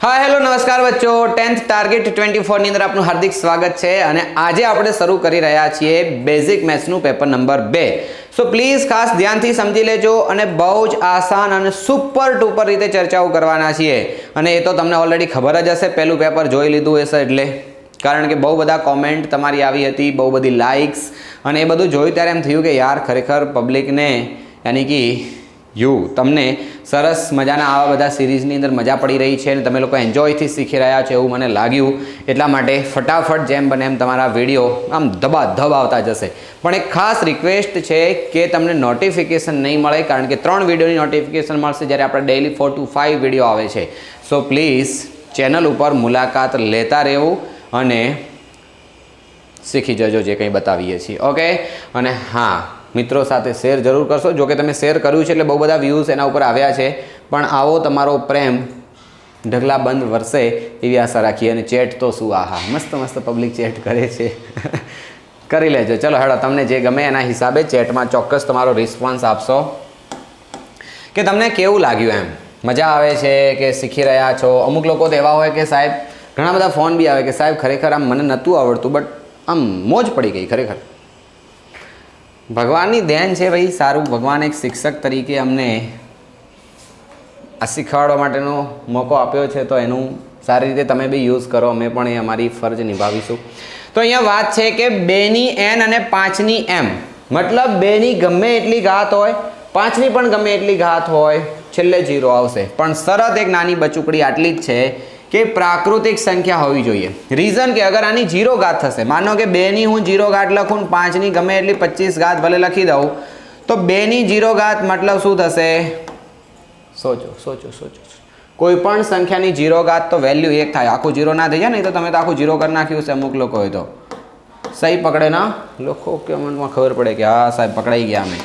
Hi hello नमस्कार बच्चों 10th target 24 ની અંદર આપનું હાર્દિક સ્વાગત છે અને આજે આપણે શરૂ કરી રહ્યા છીએ બેઝિક મેથ્સ નું પેપર નંબર 2 સો પ્લીઝ ખાસ ધ્યાનથી સમજી લેજો અને બહુ જ આસાન અને સુપર ડુપર રીતે ચર્ચાઓ કરવાના છીએ અને એ તો તમને ઓલરેડી ખબર જ હશે પહેલું પેપર જોઈ લીધું હશે એટલે કારણ કે બહુ બધા કોમેન્ટ તમારી આવી હતી બહુ બધી લાઇક્સ અને એ બધું જોયું ત્યારે એમ થયું કે યાર ખરેખર પબ્લિકને યાની કે તમને સરસ મજાના આવા બધા સિરીઝની અંદર મજા પડી રહી છે અને તમે લોકો એન્જોયથી શીખી રહ્યા છો એવું મને લાગ્યું એટલા માટે ફટાફટ જેમ બને એમ તમારા વિડીયો આમ ધબાધબ આવતા જશે પણ એક ખાસ રિક્વેસ્ટ છે કે તમને નોટિફિકેશન નહીં મળે કારણ કે 3 વિડીયોની નોટિફિકેશન મળશે જ્યારે આપણે ડેઇલી 4 to 5 વિડીયો આવે છે સો પ્લીઝ ચેનલ ઉપર મુલાકાત લેતા રહેવું અને શીખી જજો જે કંઈ બતાવીએ છીએ ઓકે અને હા મિત્રો સાથે શેર જરૂર કરશો જો કે તમે શેર કર્યું છે એટલે બહુ બધા વ્યૂઝ એના ઉપર આવ્યા છે પણ આવો તમારો પ્રેમ ઢગલા બંધ વરસે એવી આશા રાખીએ અને ચેટ તો શું આહા મસ્ત મસ્ત પબ્લિક ચેટ કરે છે કરી લેજો ચલો હેડો તમને જે ગમે એના હિસાબે ચેટમાં ચોક્કસ તમારો રિસ્પોન્સ આપશો કે તમને કેવું લાગ્યું એમ મજા આવે છે કે શીખી રહ્યા છો અમુક લોકો તો એવા હોય કે સાહેબ ઘણા બધા ફોન બી આવે કે સાહેબ ખરેખર આમ મને નહોતું આવડતું બટ આમ મોજ પડી ગઈ ખરેખર ભગવાનની દેન છે ભાઈ સારું ભગવાન એક શિક્ષક તરીકે અમને આ શીખવાડવા માટેનો મોકો આપ્યો છે તો એનું સારી રીતે તમે બી યુઝ કરો અમે પણ એ અમારી ફરજ નિભાવીશું તો અહીંયા વાત છે કે 2ની n અને 5ની m મતલબ 2ની ગમે એટલી ઘાત હોય 5ની પણ ગમે એટલી ઘાત હોય છેલ્લે 0 આવશે પણ શરત એક નાની બચુકડી આટલી જ છે કે પ્રાકૃતિક સંખ્યા હોવી જોઈએ રીઝન કે અગર આની 0 ઘાત થશે માનો કે 2ની હું 0 ઘાત લખું 5ની ગમે એટલી 25 ઘાત ભલે લખી દઉં તો 2ની 0 ઘાત મતલબ શું થશે સોચો કોઈ પણ સંખ્યાની 0 ઘાત તો વેલ્યુ 1 થાય આખું 0 ના થઈ જાય ને તો તમે તો આખું 0 કરી નાખ્યું છે અમુક લોકો હોય તો સહી પકડે ના લોકો કે મનમાં ખબર પડે કે હા સાહેબ પકડાઈ ગયા અમે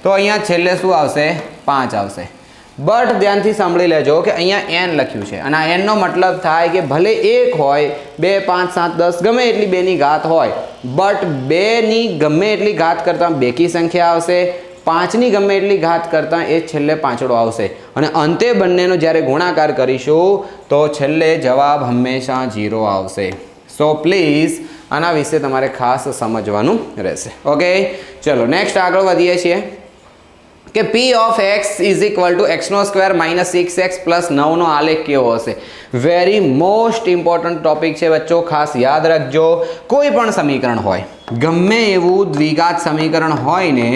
તો અહીંયા છેલ્લે શું આવશે 5 આવશે બટ ધ્યાનથી સાંભળી લેજો કે અહીંયા n લખ્યું છે અને આ n નો મતલબ થાય કે ભલે 1 હોય 2 5 7 10 ગમે એટલી 2ની ઘાત હોય બટ 2ની ગમે એટલી ઘાત કરતાં બેકી સંખ્યા આવશે 5ની ગમે એટલી ઘાત કરતાં એ છેલ્લે પાંચડો આવશે અને અંતે બંનેનો જ્યારે ગુણાકાર કરીશું તો છેલ્લે જવાબ હંમેશા 0 આવશે સો પ્લીઝ આના વિશે તમારે ખાસ સમજવાનું રહેશે ઓકે ચલો નેક્સ્ટ આગળ વધીએ છીએ કે p of x is equal to x નો સ્ક્વેર માઇનસ 6x પ્લસ 9નો આલેખ કેવો હશે વેરી મોસ્ટ ઇમ્પોર્ટન્ટ ટોપિક છે બચ્ચો ખાસ યાદ રાખજો કોઈ પણ સમીકરણ હોય ગમે એવું દ્વિઘાત સમીકરણ હોય ને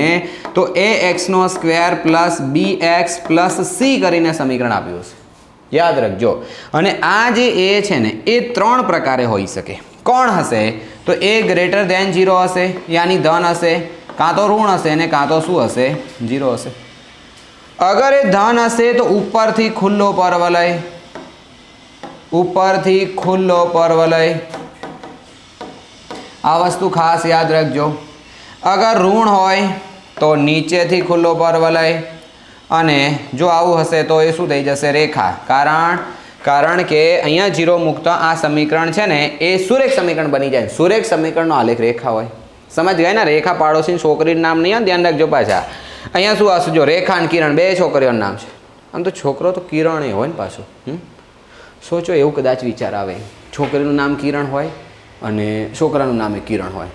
તો એ x નો square plus bx plus c કરીને સમીકરણ આપ્યું છે યાદ રાખજો અને આ જે a છે ને એ 3 પ્રકારે હોઈ શકે કોણ હશે તો a ગ્રેટર ધેન 0 હશે યાની ધન હશે કાં તો ઋણ હશે ને કાં તો શું હશે 0 હશે અગર એ ધન હશે તો ઉપરથી ખુલ્લો પરવલય આ વસ્તુ ખાસ યાદ રાખજો અગર ઋણ હોય તો નીચેથી ખુલ્લો પરવલય અને જો આવું હશે તો એ શું થઈ જશે રેખા કારણ કે અહીંયા 0 મુકતા આ સમીકરણ છે ને એ સુરેખ સમીકરણ બની જાય સુરેખ સમીકરણનો આલેખ રેખા હોય સમજ ગયા ને રેખા પાડોશી છોકરીનું નામ નહીં ધ્યાન રાખજો પાછા અહીંયા શું હશે જો રેખા અને કિરણ બે છોકરીઓનું નામ છે આમ તો છોકરો તો કિરણ એ હોય ને પાછું સોચો એવું કદાચ વિચાર આવે છોકરીનું નામ કિરણ હોય અને છોકરાનું નામ કિરણ હોય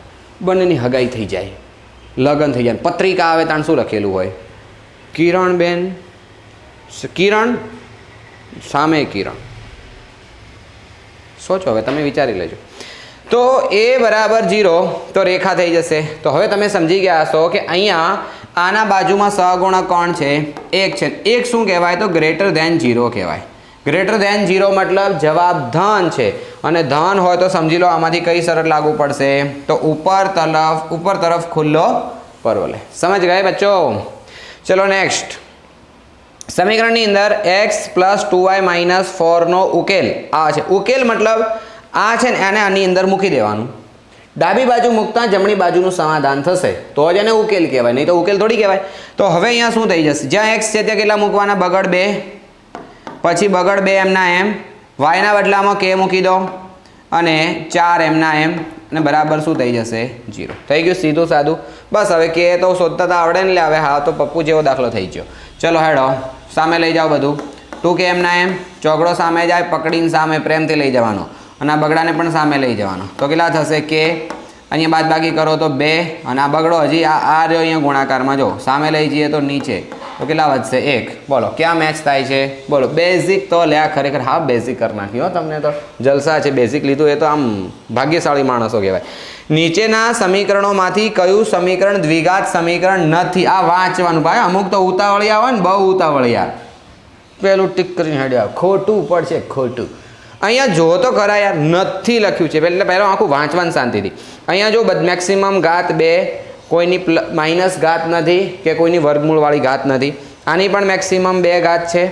બંનેની હગાઈ થઈ જાય લગ્ન થઈ જાય પત્રિકા આવે ત્યાં શું લખેલું હોય કિરણ સામે કિરણ સોચો હવે તમે વિચારી લેજો તો a બરાબર 0 તો રેખા થઈ જશે તો હવે તમે સમજી ગયા હશો કે અહીંયા આના બાજુમાં સહગુણક કોણ છે 1 છે 1 શું કહેવાય તો ગ્રેટર ધેન 0 કહેવાય ગ્રેટર ધેન 0 મતલબ જવાબ ધન છે અને ધન હોય તો સમજી લો આમાંથી કઈ શરત લાગુ પડશે તો ઉપર તરફ ખુલ્લો પરવલય સમજ ગયે બચ્ચો ચલો નેક્સ્ટ સમીકરણની અંદર x + 2y - 4 નો ઉકેલ આ છે ઉકેલ મતલબ આ છે ને એને આની અંદર મૂકી દેવાનું ડાબી બાજુ મૂકતા જમણી બાજુનું સમાધાન થશે તો જ એને ઉકેલ કહેવાય નહીં તો ઉકેલ થોડી કહેવાય તો હવે અહીંયા શું થઈ જશે જ્યાં x છે ત્યાં કેટલા મૂકવાના બગડ 2 પછી બગડ 2 એમના એમ y ના બદલામાં k મૂકી દો અને 4 એમના એમ અને બરાબર શું થઈ જશે 0 થઈ ગયું સીધું સાદું બસ હવે k તો શોધતા આવડે ને લે હવે હા તો પપ્પુ જેવો દાખલો થઈ ગયો ચલો હેડો સામે લઈ જાઓ બધું ટુ કે એમના એમ ચોગડો સામે જાય પકડીને સામે પ્રેમથી લઈ જવાનો અને આ બગડાને પણ સામે લઈ જવાનો તો કેટલા થશે કે અહીંયા બાદબાકી કરો તો 2 અને આ બગડો હજી આ રહ્યો અહીંયા ગુણાકારમાં જો સામે લઈ જઈએ તો નીચે તો કેટલા વધશે 1 બોલો ક્યાં મેચ થાય છે બોલો બેઝિક તો લે ખરેખર હા બેઝિક કરી નાખ્યો તમને તો જલસા છે બેઝિક લીધું એ તો આમ ભાગ્યશાળી માણસો કહેવાય નીચેના સમીકરણોમાંથી કયું સમીકરણ દ્વિઘાત સમીકરણ નથી આ વાંચવાનું ભાઈ અમુક તો ઉતાવળિયા હોય ને બહુ ઉતાવળિયા પેલું ટીક કરીને હેડ્યા ખોટું પડશે ખોટું અહીંયા જો તો ખરા યાર નથી લખ્યું છે એટલે પહેલાં આખું વાંચવાનું શાંતિથી અહીંયા જો મેક્સિમમ ઘાત 2 કોઈની માઇનસ ઘાત નથી કે કોઈની વર્ગમૂળવાળી ઘાત નથી આની પણ મેક્સિમમ 2 ઘાત છે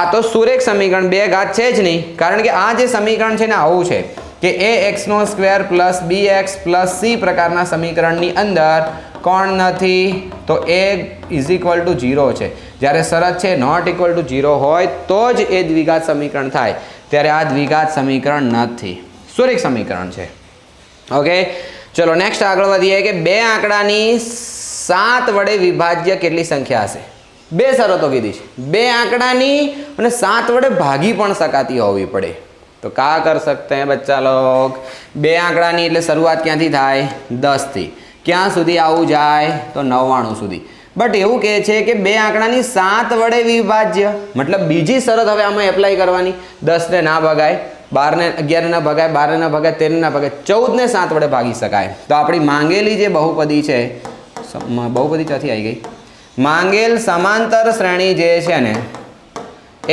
આ તો સુરેખ સમીકરણ 2 ઘાત છે જ નહીં કારણ કે આ જે સમીકરણ છે ને આવું છે કે ax² + bx + c પ્રકારના સમીકરણની અંદર કોણ નથી તો a = 0 છે જ્યારે શરત છે ≠ 0 હોય તો જ એ દ્વિઘાત સમીકરણ થાય ત્યારે આ દ્વિઘાત સમીકરણ નથી સુરેખ સમીકરણ છે ઓકે ચલો નેક્સ્ટ આગળ વધીએ કે 2 આંકડાની 7 વડે વિભાજ્ય કેટલી સંખ્યા હશે 2 શરતો કીધી છે 2 આંકડાની અને 7 વડે ભાગી પણ શકાતી હોવી પડે तो क्या कर सकते हैं बच्चा लोग 2 आंकड़ानी એટલે શરૂઆત ક્યાંથી થાય 10 થી ક્યાં સુધી આવું જાય તો 99 સુધી બટ એવું કહે છે કે 2 આંકડાની 7 વડે વિભાજ્ય મતલબ બીજી શરત હવે આમાં એપ્લાય કરવાની 10 ને ના ભગાય 12 ને 11 ના ભગાય 12 ને ભગાય 13 ના ભગાય 14 ને 7 વડે ભાગી શકાય તો આપણી માંગેલી જે બહુપદી છે બહુપદી ક્યાંથી આવી ગઈ માંગેલ સમાંતર શ્રેણી જે છે ને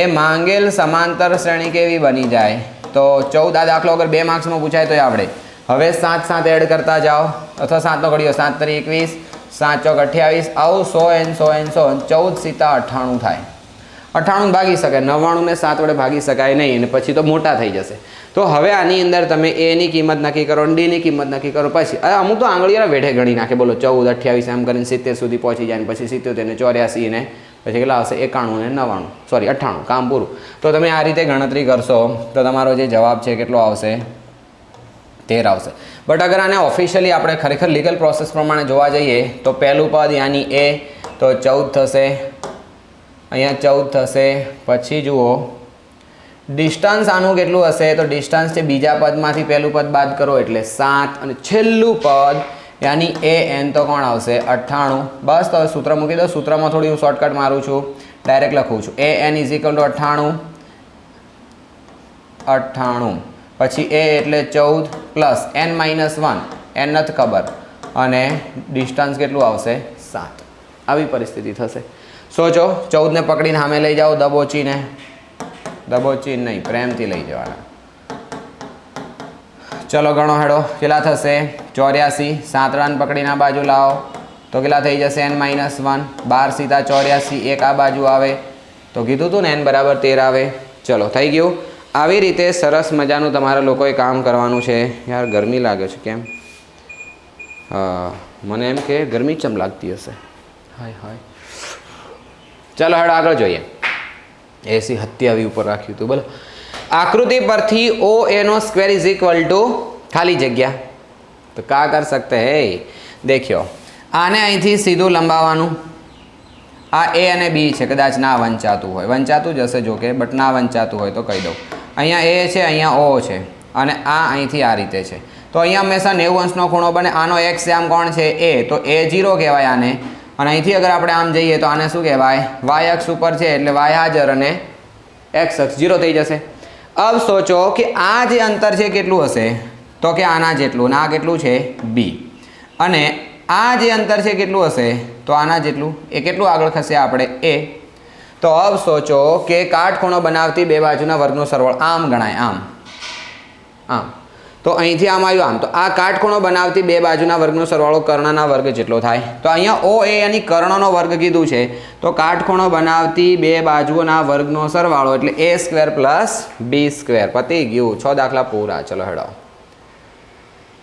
એ માંગેલ સમાંતર શ્રેણી કેવી બની જાય તો 14 આ દાખલો અગર 2 માર્ક્સમાં પૂછાય તો આવડે હવે 7 7 એડ કરતા જાઓ અથવા 7 નો ઘડિયો 7 તરી 21 7 ચોક 28 આવું 100 n 100 n 100 14 સીતા 98 થાય 98 ભાગી શકાય 99 ને 7 વડે ભાગી શકાય નહીં અને પછી તો મોટા થઈ જશે તો હવે આની અંદર તમે a ની કિંમત નક્કી કરો અને d ની કિંમત નક્કી કરો પછી અમુક તો આંગળીઓના વેઢે ગણી નાખે બોલો 14 28 એમ કરીને 70 સુધી પહોંચી જાય અને પછી 77 ને 84 ને પછી કેટલા આવશે 91 ને 99 સોરી 98 કામ પૂરું તો તમે આ રીતે ગણતરી કરશો તો તમારો જે જવાબ છે કેટલો આવશે 13 આવશે બટ અગર આને ઓફિશિયલી આપણે ખરેખર લીગલ પ્રોસેસ પ્રમાણે જોવા જઈએ તો પહેલું પદ યાની a તો 14 થશે અહીંયા 14 થશે પછી જુઓ ડિસ્ટન્સ આનું કેટલું હશે તો ડિસ્ટન્સ છે બીજા પદમાંથી પહેલું પદ બાદ કરો એટલે 7 અને છેલ્લું પદ यानी ए एन तो कौन आवशे 98 बस तो सूत्र मूकी दो सूत्र में थोड़ी हूँ शॉर्टकट मारूँ छूँ डायरेक्ट लखूँ छूँ ए एन = 98 98 पछी ए एटले 14 प्लस n - 1 n नथी खबर अने डिस्टन्स केटलुं आवशे 7 आवी परिस्थिति थशे सोचो 14 ने पकड़ीने सामे लई जाओ दबोचीने नहीं प्रेमथी लई जवाना चलो गणो हेडो केला थशे 84 7 रान पकड़ीने आ बाजू लाओ तो केला थई जशे n - 1 12 सीधा 84 एक आ बाजू आवे तो कीधुं तुं ने n बराबर 13 आवे चलो थई गयुं આવી રીતે સરસ મજાનું તમારા લોકોએ કામ કરવાનું છે યાર ગરમી લાગે છે કેમ મને એમ કે ગરમી ચમ લાગતી હશે હાય હાય ચાલો હેડો આગળ જોઈએ એસી હત્યાવી ઉપર રાખ્યું હતું બોલો आकृति परथी ओ ए नो स्क्वेर = खाली जग्या तो क्या कर सकते हैं देखियो आने अहींथी सीधुं लंबावानुं आ ए अने बी है कदाच ना वंचातुं जशे जो के बट ना वंचातुं होय तो कही दो अहींया ए है अहींया ओ है अने आ अहींथी आ रीते है तो अहींया हमेशा 90 अंशनो खूणो बने आनो एक्स आम कोण है ए तो ए 0 कहेवाय आने अने अहींथी अगर आपणे आम जईए तो आने शुं कहेवाय वाय अक्ष उपर है एटले वाय हाजर अने एक्स अक्ष 0 थई जशे अब सोचो कि आ जे अंतर है केटलुं हशे तो कि आना जेटलुं ने आ केटलुं छे बी अने आ जे अंतर है केटलुं हशे तो आना जेटलुं ए केटलुं आगळ खसे आपणे ए तो अब सोचो कि काटखूणो बनावती बे बाजुना वर्गनो सरवाळो आम गणाय आम तो અહીંથી આમ આવ્યું આમ તો આ કાટખૂણો બનાવતી બે બાજુના વર્ગનો સરવાળો કર્ણના વર્ગ જેટલો થાય તો અહીંયા ઓ એ यानी કર્ણનો વર્ગ કીધું છે તો કાટખૂણો બનાવતી બે બાજુઓના વર્ગનો સરવાળો એટલે a² + b² પતી ગયું 6 દાખલા પૂરા ચલો હેડો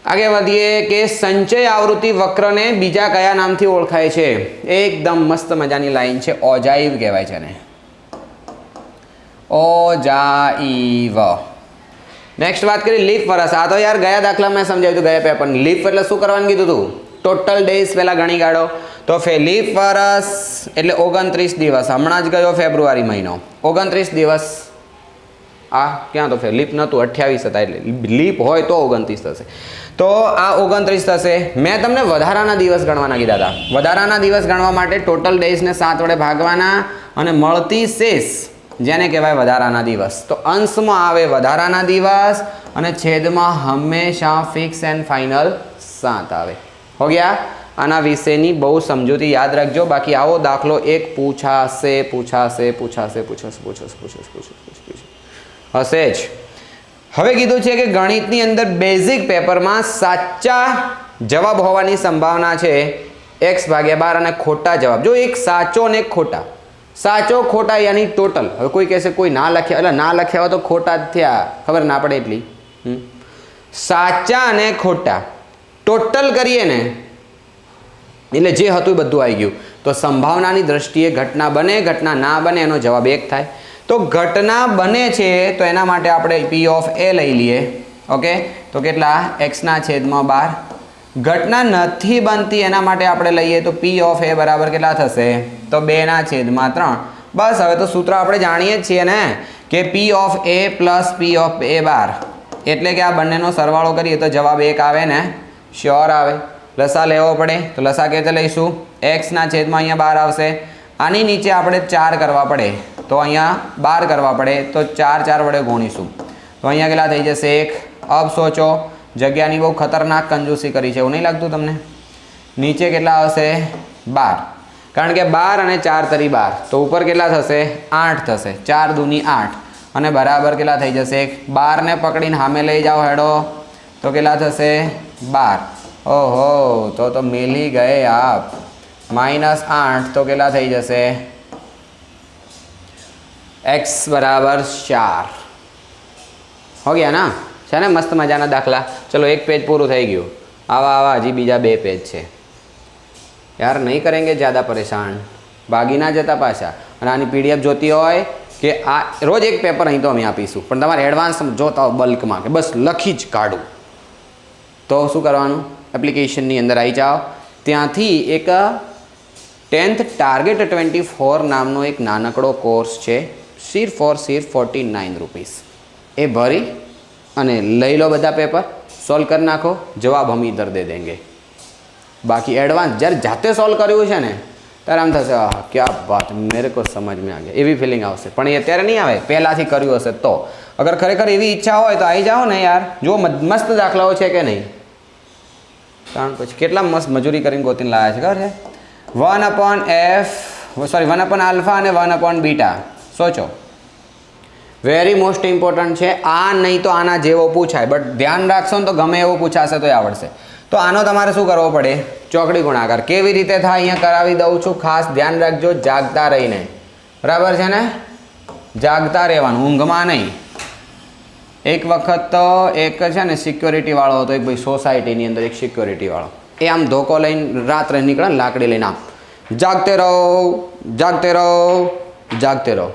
आगे વધીએ કે સંચય આવૃત્તિ વક્રને બીજા કયા નામથી ઓળખાય છે એકદમ મસ્ત મજાની લાઈન છે ઓજાઈવ કહેવાય છે ને ઓજાઈવ नेक्स्ट बात करिए लीफ वर्ष आ तो यार गया दाखला में समझाव्युं गया पेपर लीफ एटले शुं करवानुं कीधुं हतुं ટોટલ ડેઝ પહેલાં ગણી કાઢો. તો લીપ વર્ષ એટલે 29 દિવસ. હમણાં જ ગયો ફેબ્રુઆરી મહિનો, 29 દિવસ. આ ક્યાં તો લીપ નહોતું, 28 હતા, એટલે લીપ હોય તો 29 થશે. તો આ 29 થશે. મેં તમને વધારાના દિવસ ગણવાના કીધા હતા. વધારાના દિવસ ગણવા માટે ટોટલ ડેઝને 7 વડે ભાગવાના અને મળતી શેષ જેને કહેવાય વધારાના દિવસ. તો અંશમાં આવે વધારાના દિવસ અને છેદમાં હંમેશા ફિક્સ એન્ડ ફાઇનલ 7 આવે. હો ગયા? આના વિશેની બહુ સમજૂતી યાદ રાખજો. બાકી આવો દાખલો એક પૂછાશે હશે જ. હવે કીધું છે કે ગણિતની અંદર બેઝિક પેપરમાં સાચા જવાબ હોવાની સંભાવના છે x/12 અને ખોટા જવાબ. જો એક સાચો અને એક ખોટા. સાચો ખોટા યાની ટોટલ. હવે કોઈ કહેશે કોઈ ના લખ્યા, એટલે ના લખ્યા હોય તો ખોટા જ થયા, ખબર ના પડે એટલી. સાચા અને ખોટા ટોટલ કરીએ ને એટલે જે હતું બધું આવી ગયું. તો સંભાવનાની દ્રષ્ટિએ ઘટના બને ઘટના ના બને એનો જવાબ 1 થાય. તો ઘટના બને છે તો એના માટે આપણે P of A લઈ લઈએ. ઓકે, તો કેટલા? x/12. ઘટના નથી બનતી એના માટે આપણે લઈએ તો P of A બરાબર કેટલા થશે? તો 2/3. બસ, હવે તો સૂત્ર આપણે જાણીએ જ છીએ ને કે P of A plus P of A બાર એટલે કે આ બંનેનો સરવાળો કરીએ તો જવાબ 1 આવે ને? શ્યોર આવે. લસા લેવો પડે તો લસા કેવી રીતે લઈશું? x/12 અહીંયા 12 આવશે. આની નીચે આપણે 4 કરવા પડે તો અહીંયા 12 કરવા પડે તો 4 વડે ગુણીશું તો અહીંયા કેટલા થઈ જશે? 1. અબ સોચો, જગ્યાની બહુ ખતરનાક કંજૂસી કરી છે, એવું નહીં લાગતું તમને? નીચે કેટલા આવશે? 12. કારણ કે 12 અને 4 તરી 12 તો ઉપર કેટલા થશે? 8 થશે. 4 દૂની 8 અને બરાબર કેટલા થઈ જશે? 12 ને પકડીને સામે લઈ જાઓ હેડો તો કેટલા થશે? 12. ઓહો, તો મેલી ગયે આપ. -8 તો કેટલા થઈ જશે? x બરાબર 4. હો ગયા ના? છે ને મસ્ત મજાના દાખલા. ચલો એક પેજ પૂરું થઈ ગયું. આવા હજી બીજા 2 પેજ છે યાર. નહીં કરેંગે ज़्यादा પરેશાન, ભાગી ના જતા પાછા. અને આની PDF જોતી હોય કે આ રોજ એક પેપર અહીં તો અમે આપીશું, પણ તમારે એડવાન્સ જોતા હોય બલ્કમાં કે બસ લખી જ કાઢું તો શું કરવાનું? એપ્લિકેશનની અંદર આવી જાઓ, ત્યાંથી એક 10th ટાર્ગેટ 24 નામનો એક નાનકડો કોર્સ છે, સિર્ફ 49 રૂપીસ. એ ભરી અને લઈ લો બધા પેપર, સોલ્વ કરી નાખો, જવાબ हम इधर दे देंगे. બાકી એડવાન્સ જ્યારે જાતે સોલ્વ કર્યું છે ને ત્યારે આમ થશે આહ ક્યા બાત, મેરે કો સમજ में आ गया, એવી ફિલિંગ આવશે. પણ એ અત્યારે નહીં આવે, પહેલાંથી કર્યું હશે તો. અગર ખરેખર એવી ઈચ્છા હોય તો આવી જાઓ ને યાર. જો મસ્ત દાખલાઓ છે કે નહીં? કારણ પછી કેટલા મસ્ત મજૂરી કરીને ગોતીને લાવ્યા છે ખબર છે? 1/α અને 1/β. સોચો, વેરી મોસ્ટ ઇમ્પોર્ટન્ટ છે આ. નહીં તો આના જેવો પૂછાય, બટ ધ્યાન રાખશો ને તો ગમે એવો પૂછાશે તો આવડશે. તો આનો તમારે શું કરવો પડે? ચોકડી ગુણાકાર. કેવી રીતે થાય અહીંયા કરાવી દઉં છું, ખાસ ધ્યાન રાખજો. જાગતા રહીને, બરાબર છે ને? જાગતા રહેવાનું, ઊંઘમાં નહીં. એક વખત તો એક છે ને સિક્યોરિટી વાળો હતો, એક ભાઈ સોસાયટીની અંદર એક સિક્યોરિટી વાળો. એ આમ ધોકો લઈને રાત્રે નીકળે ને લાકડી લઈને, આમ જાગતે રહો જાગતે રહો જાગતે રહો.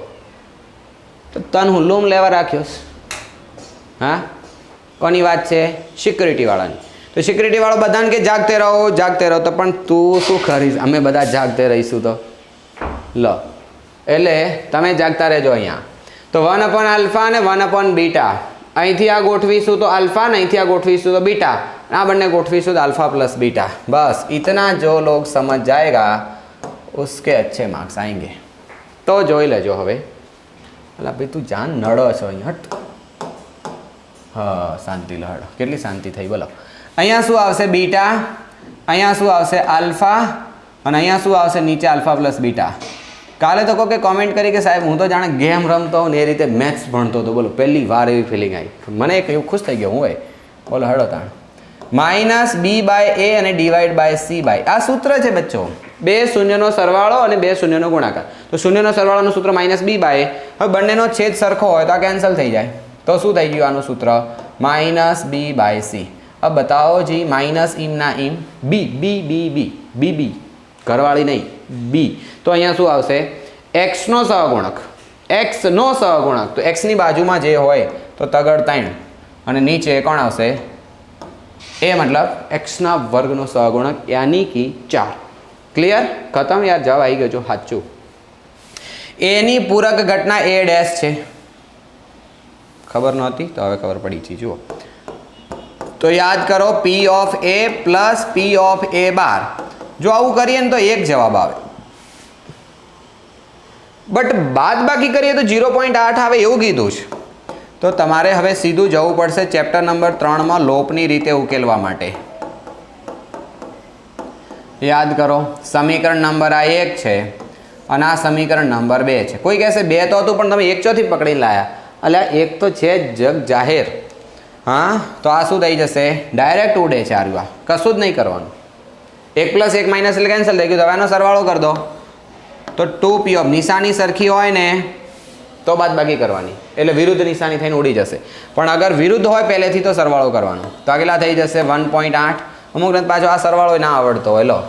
તો તન હું લૂમ લેવા રાખ્યો. હા, કોની વાત છે? સિક્યોરિટી વાળાની. તો સિક્યુરિટી વાળો બધાને કે જાગતે રહો જાગતે રહો. તો પણ તું શું કરીશ? અમે બધા જાગતે રહીશું તો લો. એટલે તમે જાગતા રહેજો અહીંયા. તો 1/α અને 1/β અહીંથી આ ગોઠવીશું તો આલ્ફા, ને અહીંથી આ ગોઠવીશું તો બીટા, આ બંને ગોઠવીશું તો α + β. બસ इतना जो लोग समझ जाएगा उसके अच्छे मार्क्स आएंगे. તો જોઈ લેજો હવે. અલા ભાઈ તું જાન નડો છો અહીંયા. હટ. હા, શાંતિ લહડ. કેટલી શાંતિ થઈ બોલો. અહીંયા શું આવશે? બીટા. અહીંયા શું આવશે? આલ્ફા. અને અહીંયા શું આવશે? નીચે α + β. કાલે તો કોઈ કોમેન્ટ કરી કે સાહેબ હું તો જાણે ગેમ રમતો હોઉં ને એ રીતે મેથ્સ ભણતો હતો. બોલો, પહેલી વાર એવી ફિલિંગ આવી. મને એક એવું ખુશ થઈ ગયો હું. હોય બોલો હેડો તાણ. -b/a અને /c/. આ સૂત્ર છે બચ્ચો. 2 શૂન્યનો સરવાળો અને 2 શૂન્યનો ગુણાકાર. તો શૂન્યનો સરવાળોનું સૂત્ર -b/a. હવે બંનેનો છેદ સરખો હોય તો આ કેન્સલ થઈ જાય. તો શું થઈ ગયું આનું સૂત્ર? -b/c. अब बताओ जी, माइनस इम ना इम बी बी बी बी बी बी घरवाળી નહીં બી. તો અહીંયા શું આવશે? એક્સનો સહગુણક. એક્સનો સહગુણક તો એક્સની બાજુમાં જે હોય તો તગડ 3 અને નીચે કોણ આવશે? ए मतलब एक्सना वर्गनो सहगुणक यानी कि 4। क्लियर? खत्म यार, जवाब आई गयो जो साचू। ए नी पूरक घटना ए डैश छे, खबर नहोती तो हवे खबर पड़ी छे। जुओ तो याद करो P of A plus P of A bar, जो आवुं करीए तो एक जवाब आवे, बट बाद बाकी करिए तो 0.8 आवे एवुं कीधुं छे। तो तमारे हवे सीधું जवुं पड़शे चेप्टर नंबर 3 में लोपनी रीते उकेलवा माटे। याद करो समीकरण नंबर आ 1 छे અને આ સમીકરણ નંબર 2 છે। કોઈ કહેશે 2 તો હતું પણ તમે 1 ચોથી પકડી લાયા, એટલે 1 તો છે જગ જાહેર। हाँ तो आ शू थी जैसे डायरेक्ट उड़े है, आ कशुं ज नहीं करवानुं। 1 + 1 माइनस એટલે कैंसल थी गयुं, हवे सरवाळो कर दो तो 2p ऑफ निशानी सरखी होय ने तो बादबाकी करवानी, એટલે विरुद्ध निशानी थईने उड़ी जशे। पण अगर विरुद्ध होय पहेलेथी तो सरवाळो करवानो, तो आगेला थई जशे 1.8। अमुक ने पाछो आ सरवाळो ना आवडतो होय, लो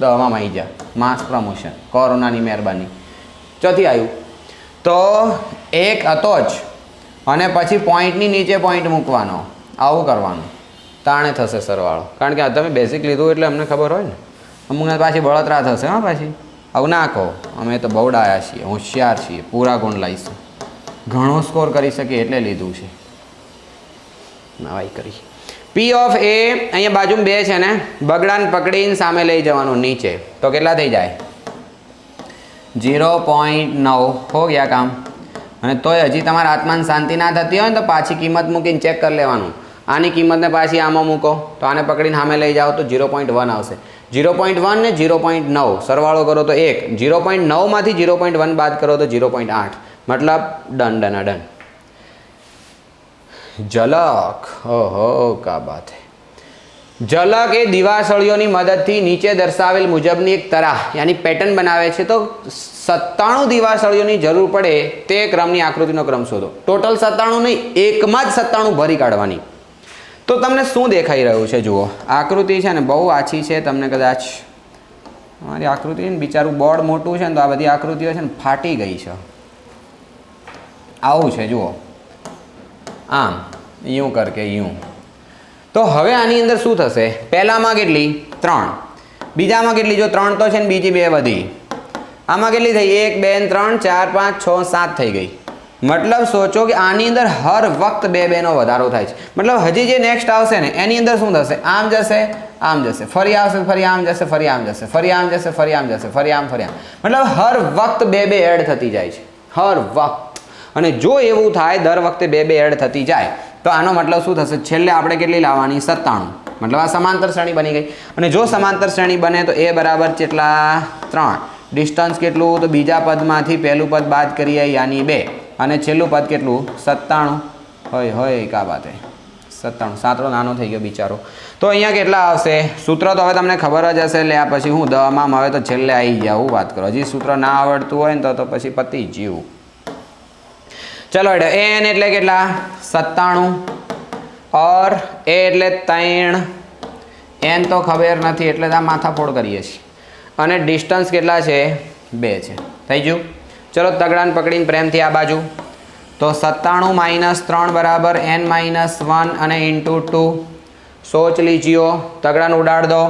10 मां आई जा, मास प्रमोशन, कोरोनानी मेहरबानी। चौथी आव्युं तो 1 हतो ज અને પછી પોઈન્ટની નીચે પોઈન્ટ મૂકવાનો, આવું કરવાનું, તાણે થશે સરવાળો। કારણ કે તમે બેઝિક લીધું એટલે અમને ખબર હોય ને, અમુકને પાછી બળતરા થશે। હા પાછી આવું ના કહો, અમે તો બહુડાયા છીએ, હોશિયાર છીએ, પૂરા ગુણ લાવીશું, ઘણો સ્કોર કરી શકીએ એટલે લીધું છે। નવાઈ કરી। પી ઓફ એ અહીંયા બાજુમાં 2 છે ને, બગડાને પકડીને સામે લઈ જવાનું નીચે, તો કેટલા થઈ જાય? 0.9 हो गया काम। અને તોય હજી તમારા આત્માને શાંતિ ના થતી હોય ને તો પાછી કિંમત મૂકીને ચેક કરી લેવાનું। આની કિંમતને પાછી આમાં મૂકો તો આને પકડીને સામે લઈ જાઓ તો 0.1 આવશે। 0.1 ને 0.9 સરવાળો કરો તો 1, 0.9 માંથી 0.1 બાદ કરો તો 0.8, मतलब डन डन डन। झलक, ओहो क्या बात है। झलक ए दिवासळीओनी मददथी नीचे दर्शावेल मुजबनी एक तराह यानी पेटर्न बनावे छे। तो 97 दिवासळीओनी जरूर पड़े ते क्रमनी आकृतिनो क्रम शोधो। टोटल 97 नहीं, एक में 97 भरी काढवानी। तो तमने शुं देखाई रह्युं छे? जुओ आकृति छे ने बहु आછી छे, तमने कदाच मारी आकृति ने बिचारू बोर्ड मोटुं छे ने तो आ बधी आकृतिओ छे ने फाटी गई छे। आवुं छे जुओ, आम यूं करके यूं। तो हवे आनी अंदर शुं थशे? पहेलामां केटली? 3, बीजामां केटली? जो 3 तो छे ने बीजी 2 वधी, आमां केटली थई? 1 2 3 4 5 6 7 थई गई। मतलब सोचो कि आनी अंदर हर वक्त 2 नो वधारो थाय छे। मतलब हजी जे नेक्स्ट आवशे ने एनी अंदर शुं थशे? आम जशे, आम जशे, फरी आवशे, फरी आम जशे, फरी आम जशे, फरी आम जशे, फरी आम जशे, फरी आम, फरी आम। मतलब हर वक्त 2 एड थती जाय छे, हर वक्त। अने जो एवुं थाय दर वखते 2 एड थती जाय तो आनो मतलब शुं थशे? छेल्ले आपणे केटली लाववानी? 97। मतलब आ समांतर श्रेणी बनी गई। अने जो समांतर श्रेणी बने तो ए बराबर चेटला? 3। डिस्टन्स केटलुं? तो बीजा पदमांथी पहेलुं पद बाद करीए यानी 2, अने छेल्लुं पद केटलुं? 97। होय होय क्या बात है, 97। सातरो नानो थई गयो बिचारो। तो अहींया केटला आवशे? सूत्र तो हवे तमने खबर ज हशे, એટલે આ પછી હું 10 માં આવે તો છેલ્લે આવી ગયા। હું વાત કરો, હજી સૂત્ર ના આવડતું હોય ને તો પછી પતી ગયું। चलो एन एटले केटला? 97 और ए एटले 3। एन तो खबर नहीं एटले आ माथाफोड़ करीए छीए। अने डिस्टन्स केटला छे? 2 छे। थई गयुं। चलो तगड़ाने पकड़ीने प्रेमथी आ बाजू। तो 97 - 3 बराबर n - 1 अने इंटू 2। सोच लीजिए, तगड़ाने उड़ाड़ दो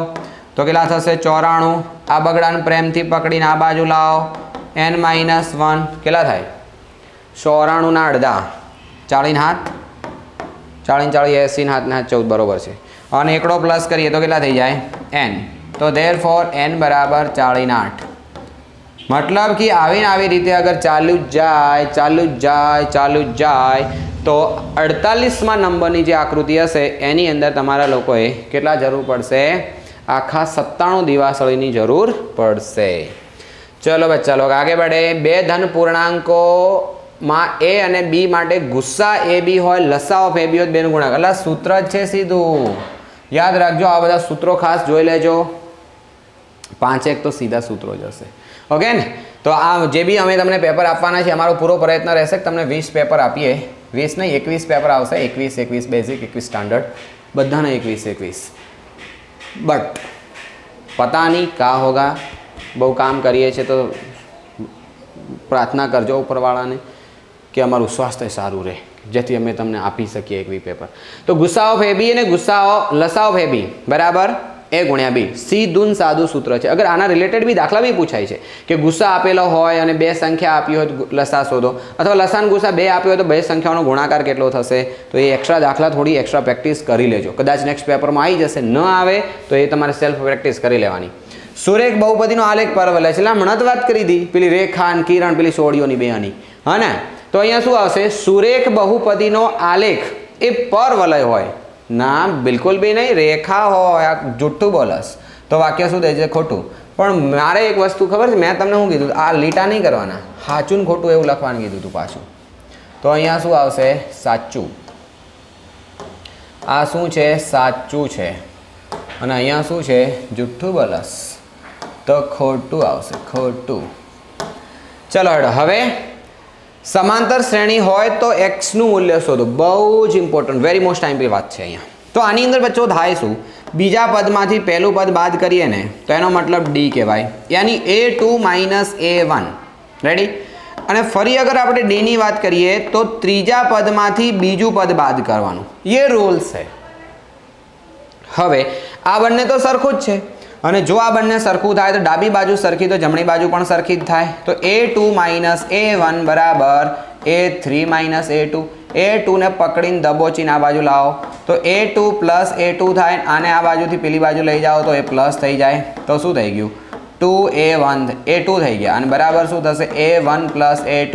तो केटला थशे? 94। आ बगड़ाने प्रेमथी पकड़ीने आ बाजू लाओ, n - 1 केटला थाय? 94 ना अर्धा, 40 हाथ, 40 40 80 हाथ ने 14 बराबर है। और एकड़ो प्लस करिए तो केटला थी जाए? n। तो देयरफॉर n बराबर 48। मतलब कि आवी रीते अगर चालू जाए चालू जाए चालू जाए तो 48मा नंबरनी जे आकृति हशे एनी अंदर तमारा लोकोए केटला जरूर पड़शे? आखा 97 दिवासळीनी जरूर पड़शे। चलो बच्चा लोग आगे बढ़े। 2 धन पूर्णांको में ए अने बी माटे गुस्सा ए बी होय, लसा ऑफ ए बी होय 2 नो गुणाकार। એટલે सूत्र ज छे सीधું, याद रखजो। आ બધા सूत्रों खास જોઈ લેજો। 5 1 तो सीधा सूत्रों ज हशे। ओके ने? तो आ जे बी अमे तमने पेपर आपवाना छे, अमारो पूरो प्रयत्न रहेशे कि तमने 20 पेपर आपीए। 20 नहीं 21 पेपर आवशे। 21 21 बेसिक, 21 स्टैंडर्ड, बधाने 21 21। बट पता नहीं क्या होगा। बहु काम करिए छे तो प्रार्थना करजो ऊपरवाळाने કે અમારું સ્વાસ્થ્ય સારું રહે, જેથી અમે તમને આપી શકીએ એક બી પેપર. તો ગુસાઓ ફેબી અને લસાઓ ફેબી બરાબર A ગુણ્યા B. સીધું સાદું સૂત્ર છે. અગર આના રિલેટેડ બી દાખલા બી પૂછાય છે કે ગુસ્સા આપેલો હોય અને બે સંખ્યા આપી હોય તો લસા શોધો, અથવા લસાન ગુસ્સા બે આપ્યો હોય તો બે સંખ્યાઓનો ગુણાકાર કેટલો થશે. તો એ એક્સ્ટ્રા દાખલા થોડી એક્સ્ટ્રા પ્રેક્ટિસ કરી લેજો. કદાચ નેક્સ્ટ પેપરમાં આવી જશે, ન આવે તો એ તમારે સેલ્ફ પ્રેક્ટિસ કરી લેવાની. સુરેખ બહુપદીનો આલેખ પરવલય છે. હમણાં જ વાત કરી હતી પેલી રેખા અને કિરણ, પેલી સોડીઓની બેની, હા ને. તો અહીંયા શું આવશે? સુરેખ બહુપદીનો આલેખ એ પરવલય હોય ના, બિલકુલ બી નહીં, રેખા હોય. આ જુઠ્ઠું બોલસ તો વાક્ય શું થાય છે? ખોટું. પણ મારે એક વસ્તુ ખબર છે, મેં તમને શું કીધું? આ લીટા નહીં કરવાના, સાચું ને ખોટું એવું લખવાનું કીધું હતું પાછું. તો અહીંયા શું આવશે? સાચું. આ શું છે? સાચું છે. અને અહીંયા શું છે? જુઠ્ઠું બોલસ તો ખોટું આવશે, ખોટું. ચલો હેડો, હવે સમાંતર શ્રેણી હોય તો x નું મૂલ્ય શોધો. બહુ જ ઇમ્પોર્ટન્ટ, વેરી મોસ્ટ ટાઈમની વાત છે અહીંયા. તો આની અંદર બચ્ચો થાય શું? બીજા પદમાંથી પહેલું પદ બાદ કરીએ ને તો એનો મતલબ d કહેવાય, યાની a2 - a1. રેડી? અને ફરી અગર આપણે d ની વાત કરીએ તો ત્રીજા પદમાંથી બીજું પદ બાદ કરવાનું. એ રૂલ્સ છે. હવે આ બંને તો સરખું જ છે, અને જો આ બંને સરખું થાય તો ડાબી બાજુ સરખી તો જમણી બાજુ પણ સરખી જ થાય. તો a2 - a1 બરાબર a3 - a2. a2 ને પકડીને દબોચીને આ બાજુ લાવો તો a2 + a2 થાય. આને આ બાજુથી પેલી બાજુ લઈ જાઓ તો એ પ્લસ થઈ જાય. તો શું થઈ ગયું? 2a1 a2 થઈ ગયા. અને બરાબર શું થશે? a1 + a2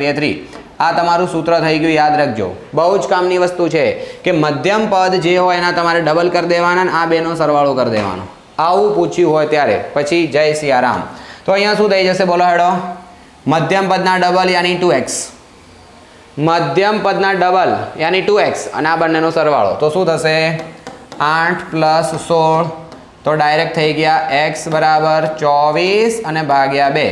a3. આ તમારું સૂત્ર થઈ ગયું, યાદ રાખજો. બહુ જ કામની વસ્તુ છે કે મધ્યમ પદ જે હોય એના તમારે ડબલ કરી દેવાના અને આ બેનો સરવાળો કરી દેવાનો. આવું પૂછ્યું હોય ત્યારે. પછી જય સિયારામ. તો અહીંયા શું થઈ જશે? બોલો હેડો. મધ્યમ પદના ડબલ યાની 2x. મધ્યમ પદના ડબલ યાની 2x અને આ બંનેનો સરવાળો તો શું થશે? 8 + 16 તો ડાયરેક્ટ થઈ ગયા x બરાબર 24 અને ભાગ્યા 2.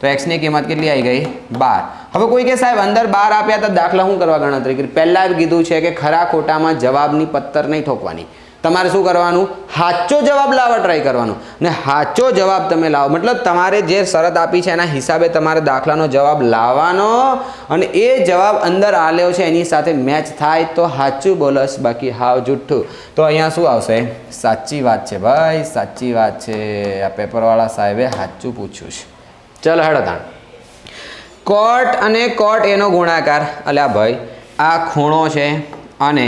તો x ની કિંમત કેટલી આવી ગઈ? 12. હવે કોઈ કે સાહેબ અંદર 12 આપ્યા તો દાખલા શું કરવા ગણતરી કરી? પહેલાં જ કીધું છે કે ખરા ખોટામાં જવાબની પત્તર નહીં ઠોકવાની. તમારે શું કરવાનું? સાચો જવાબ લાવવા ટ્રાય કરવાનો. ને સાચો જવાબ તમે લાવો મતલબ તમારે જે શરત આપી છે એના હિસાબે તમારે દાખલાનો જવાબ લાવવાનો, અને એ જવાબ અંદર આલ્યો છે એની સાથે મેચ થાય તો સાચું બોલસ, બાકી હાવ જુઠ્ઠું. તો અહીંયા શું આવશે? સાચી વાત છે ભાઈ, સાચી વાત છે. આ પેપરવાળા સાહેબે સાચું પૂછ્યું છે. ચલો હેડો તાણ. કોટ અને કોટ એનો ગુણાકાર. અલ્યા ભાઈ, આ ખૂણો છે અને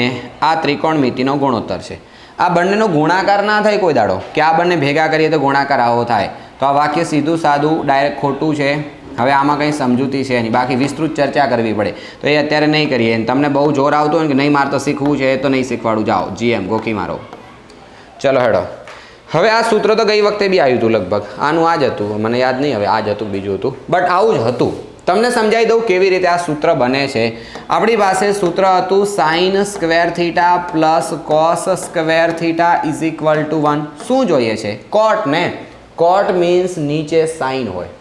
આ ત્રિકોણમિતિનો ગુણોત્તર છે. આ બંનેનો ગુણાકાર ના થાય કોઈ દાડો કે આ બંને ભેગા કરીએ તો ગુણાકાર આવો થાય. તો આ વાક્ય સીધું સાદું ડાયરેક્ટ ખોટું છે. હવે આમાં કંઈ સમજૂતી છે નહીં, બાકી વિસ્તૃત ચર્ચા કરવી પડે તો એ અત્યારે નહીં કરીએ. તમને બહુ જોર આવતું હોય કે નહીં મારે તો શીખવું છે તો નહીં શીખવાડું, જાઓ GM ગોકી મારો. ચલો હેડો. હવે આ સૂત્ર તો ગઈ વખતે બી આવ્યું હતું લગભગ. આનું આ જ હતું, મને યાદ નહીં હવે આ જ હતું બીજું હતું, બટ આવું જ હતું. તમને સમજાવી દઉં કેવી રીતે આ સૂત્ર બને છે. આપણી પાસે સૂત્ર હતું sin² θ + cos² θ = 1. શું જોઈએ છે? કોટ ને. કોટ મીન્સ નીચે સાઇન હોય.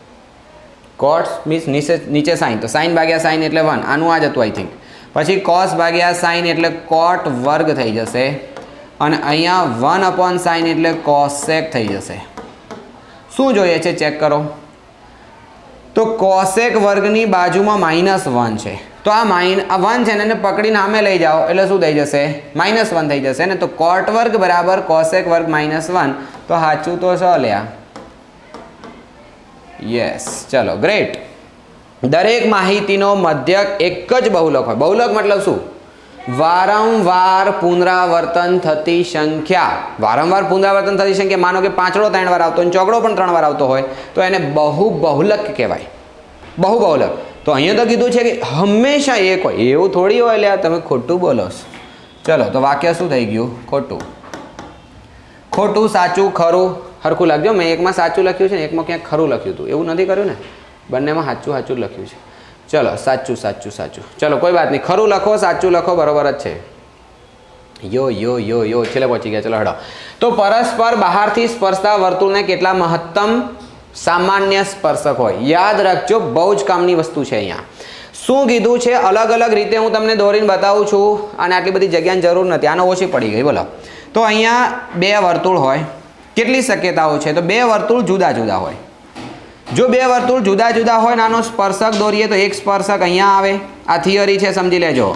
કોટ મીન્સ નીચે સાઇન, તો સાઇન ભાગ્યા સાઇન એટલે 1. આનું આ જ હતું આઈ થિંક. પછી કોસ ભાગ્યા સાઇન એટલે કોટ વર્ગ થઈ જશે, અને અહીંયા 1/sin એટલે કોસેક થઈ જશે. શું જોઈએ છે ચેક કરો. તો કોસેક વર્ગની બાજુમાં -1 છે, તો આ 1 છે ને એને પકડીને સામે લઈ જાઓ એટલે શું થઈ જશે? -1 થઈ જશે ને. તો કોટ વર્ગ બરાબર કોસેક વર્ગ -1. તો સાચું તો છે લ્યા. યસ, ચલો ગ્રેટ. દરેક માહિતીનો મધ્યક એક જ બહુલક હોય. બહુલક મતલબ શું? વારંવાર પુનરાવર્તન થતી સંખ્યા. વારંવાર પુનરાવર્તન થતી સંખ્યા, માનો કે પાંચડો 3 વાર આવતો હોય, ચોકડો પણ 3 વાર આવતો હોય તો એને બહુબહુલક કહેવાય. બહુબહુલક. તો અહીંયા તો કીધું છે કે હંમેશા એક હોય, એવું થોડી હોય. એટલે તમે ખોટું બોલો. ચલો તો વાક્ય શું થઈ ગયું? ખોટું. ખોટું, સાચું, ખરું સરખું લખજો. મેં એકમાં સાચું લખ્યું છે ને એકમાં ક્યાંક ખરું લખ્યું હતું, એવું નથી કર્યું ને. બંનેમાં સાચું સાચું લખ્યું છે. ચલો સાચું સાચું સાચું. ચલો કોઈ વાત નહીં, ખરું લખો સાચું લખો બરોબર જ છે. યો છેલ્લે પહોંચી ગયા. ચલો હેડો. તો પરસ્પર બહારથી સ્પર્શતા વર્તુળને કેટલા મહત્તમ સામાન્ય સ્પર્શક હોય? યાદ રાખજો, બહુ જ કામની વસ્તુ છે. અહીંયા શું કીધું છે? અલગ અલગ રીતે હું તમને દોરીને બતાવું છું, અને આટલી બધી જગ્યાની જરૂર નથી, આનો ઓછી પડી ગઈ. બોલો. તો અહીંયા 2 વર્તુળ હોય. કેટલી શક્યતાઓ છે? તો 2 વર્તુળ જુદા જુદા હોય. જો બે વર્તુળ જુદા જુદા હોય નાનો સ્પર્શક દોરીએ તો એક સ્પર્શક અહીંયા આવે, આ થિયરી છે સમજી લેજો.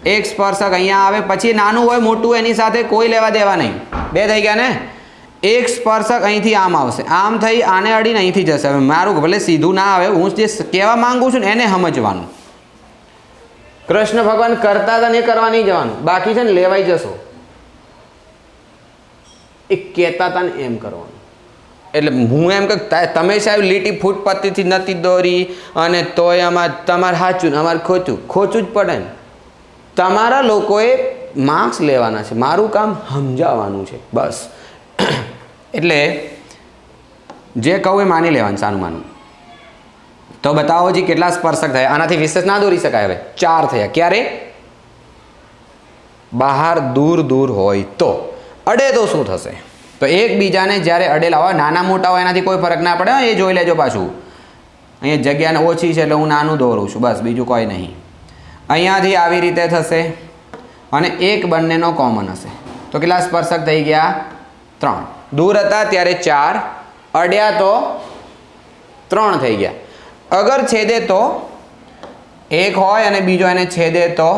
એક સ્પર્શક અહીંયા આવે, પછી નાનું હોય મોટું એની સાથે કોઈ લેવા દેવા નહીં. બે થઈ ગયા ને. એક સ્પર્શક અહીંથી આમ આવશે, આમ થઈ આને અડીને અહીંથી જશે. હવે મારું ભલે સીધું ના આવે, હું જે કહેવા માંગુ છું ને એને સમજવાનું. કૃષ્ણ ભગવાન કરતા હતા ને એ કરવા નહીં જવાનું, બાકી છે ને લેવાઈ જશો. એ કહેતા હતા ને એમ કરવાનું. એટલે હું એમ કે તમે સાહેબ લીટી ફૂટપત્તીથી નથી દોરી અને તોય આમાં તમારે સાચું ને અમારે ખોટું, ખોટું જ પડે ને. તમારા લોકોએ માર્ક્સ લેવાના છે, મારું કામ સમજાવવાનું છે બસ. એટલે જે કહું એ માની લેવાનું, સાનું માનું. તો બતાવો જી કેટલા સ્પર્શક થયા. આનાથી વિશેષ ના દોરી શકાય. હવે 4 થયા. ક્યારે? બહાર દૂર દૂર હોય તો. અડે તો શું થશે? તો એકબીજાને જ્યારે અડેલા હોય, નાના મોટા હોય એનાથી કોઈ ફરક ના પડે. એ જોઈ લેજો પાછું. અહીંયા જગ્યાને ઓછી છે એટલે હું નાનું દોરું છું બસ, બીજું કોઈ નહીં. અહીંયાથી આવી રીતે થશે અને એક બંનેનો કોમન હશે. તો કેટલા સ્પર્શક થઈ ગયા? 3. દૂર હતા ત્યારે 4, અડ્યા તો 3 થઈ ગયા. અગર છેદે તો એક હોય અને બીજો એને છેદે તો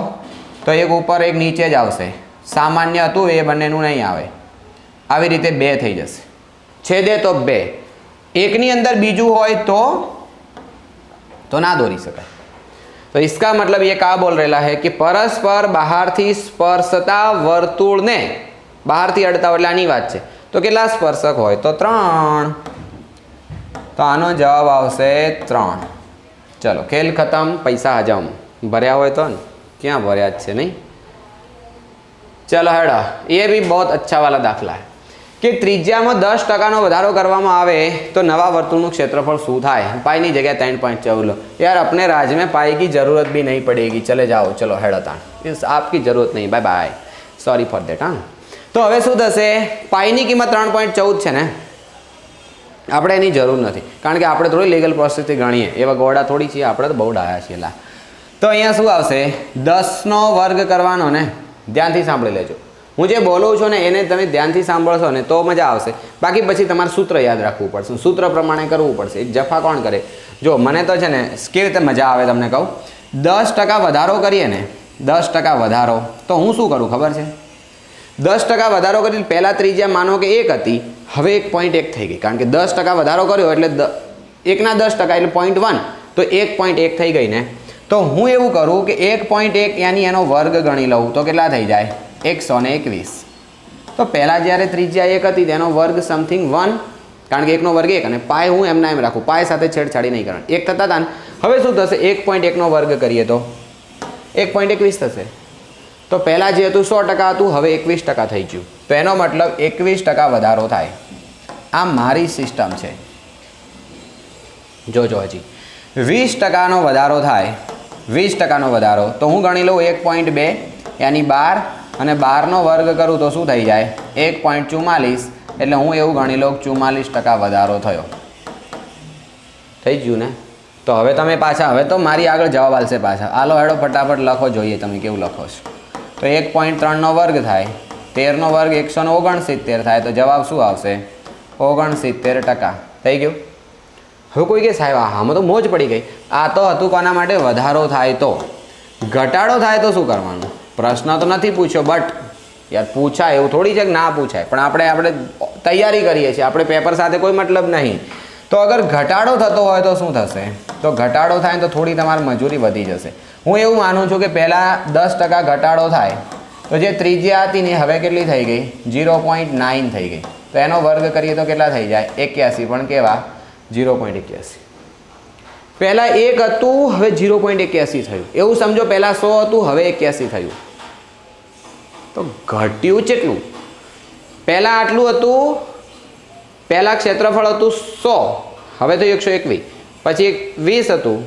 એક ઉપર એક નીચે જ આવશે. સામાન્ય હતું એ બંનેનું નહીં આવે. આવી રીતે 2 થઈ જશે. છેદે તો 2, એકની અંદર બીજું હોય તો ના દોરી શકાય. तो इसका मतलब ये क्या बोल रहा है कि परस्पर बाहर थी स्पर्शता वर्तुळ ने बाहर थी अड़ता એટલે આની વાત છે. તો કેટલા સ્પર્શક હોય? તો 3. તો આનો જવાબ આવશે 3. चलो खेल खत्म, पैसा हजम. भर्या હોય तो क्या भर्या જ છે નહીં. चलो हेड़ा, ये भी बहुत अच्छा वाला दाखला है कि त्रिज्याમાં 10% વધારો કરવામાં આવે તો નવા વર્તુળનું ક્ષેત્રફળ શું થાય? પાઈની જગ્યા 3.14 लो. यार अपने राज्य में पाई की ज़रूरत भी नहीं पड़ेगी. चले जाओ, चलो हेड़ता मीन्स आपकी ज़रूरत नहीं. Bye bye, sorry for that. हाँ, તો હવે શું થશે? પાઈની કિંમત 3.14 છે ને, આપણે એની જરૂર નથી કારણ કે આપણે થોડી લીગલ પ્રોસેસથી ગણીએ એવા ગોળા થોડી છીએ આપણે, તો બહુ ડાયા છીએ. લા તો અહીંયા શું આવશે? 10નો વર્ગ કરવાનો ને. ધ્યાનથી સાંભળી લેજો. હું જે બોલું છું ને એને તમે ધ્યાનથી સાંભળશો ને તો મજા આવશે. બાકી પછી તમારે સૂત્ર યાદ રાખવું પડશે, સૂત્ર પ્રમાણે કરવું પડશે. એક જફા કોણ કરે? જો મને તો છે ને કેવી રીતે મજા આવે તમને કહું. 10% વધારો કરીએ ને, 10% વધારો, તો હું શું કરું ખબર છે? 10% વધારો કરી પહેલાં ત્રિજ્યા માનો કે 1 હતી, હવે 1.1 થઈ ગઈ. કારણ કે 10% વધારો કર્યો એટલે 1ના 10% એટલે 0.1, તો 1.1 થઈ ગઈ ને. તો હું એવું કરું કે 1.1 યાની એનો વર્ગ ગણી લઉં તો કેટલા થઈ જાય? 121. તો પહેલાં જ્યારે ત્રિજ્યા 1 હતી તેનો વર્ગ સમથિંગ 1, કારણ કે 1નો વર્ગ 1 અને પાય હું એમના એમ રાખું, પાય સાથે છેડછાડી નહીં કરવાની. 1 થતા હતા ને, હવે શું થશે? 1.1નો વર્ગ કરીએ તો 1.21 થશે. તો પહેલાં જે હતું 100% હતું, હવે 21% થઈ ગયું. તો એનો મતલબ 21% વધારો થાય. આ મારી સિસ્ટમ છે. જોજો હજી 20%નો વધારો થાય. 20%નો વધારો તો હું ગણી લઉં 1.2 યાની 12 અને 12નો વર્ગ કરું તો શું થઈ જાય? 1.44. એટલે હું એવું ગણી લઉં 44% વધારો થયો. થઈ ગયું ને? તો હવે તમે પાછા, હવે તો મારી આગળ જવાબ આવશે પાછા. આલો હેડો ફટાફટ લખો, જોઈએ તમે કેવું લખો છો. તો 1.3નો વર્ગ થાય, 13નો વર્ગ 169 થાય, તો જવાબ શું આવશે? 69%. થઈ ગયું? હવે કોઈ કે સાહેબ આમાં તો મોજ પડી ગઈ. આ તો હતું કોના માટે? વધારો થાય તો. ઘટાડો થાય તો શું કરવાનું? પ્રશ્ન તો નથી પૂછ્યો, બટ યાર પૂછાય એવું થોડી છે કે ના પૂછાય, પણ આપણે તૈયારી કરીએ છીએ, આપણે પેપર સાથે કોઈ મતલબ નહીં. તો અગર ઘટાડો થતો હોય તો શું થશે? તો ઘટાડો થાય તો થોડી તમારી મજૂરી વધી જશે. હું એવું માનું છું કે પહેલાં 10% ઘટાડો થાય તો જે ત્રિજ્યા હતી ને હવે કેટલી થઈ ગઈ? 0.9 થઈ ગઈ. તો એનો વર્ગ કરીએ તો કેટલા થઈ જાય? 81. પણ કેવા? 0.81. પહેલાં 1 હતું, હવે 0.81 થયું. એવું સમજો પહેલાં 100 હતું, હવે 81 થયું. તો ઘટ્યું કેટલું? પહેલાં આટલું હતું, પહેલાં ક્ષેત્રફળ હતું 100, હવે તો 121. પછી 20 હતું,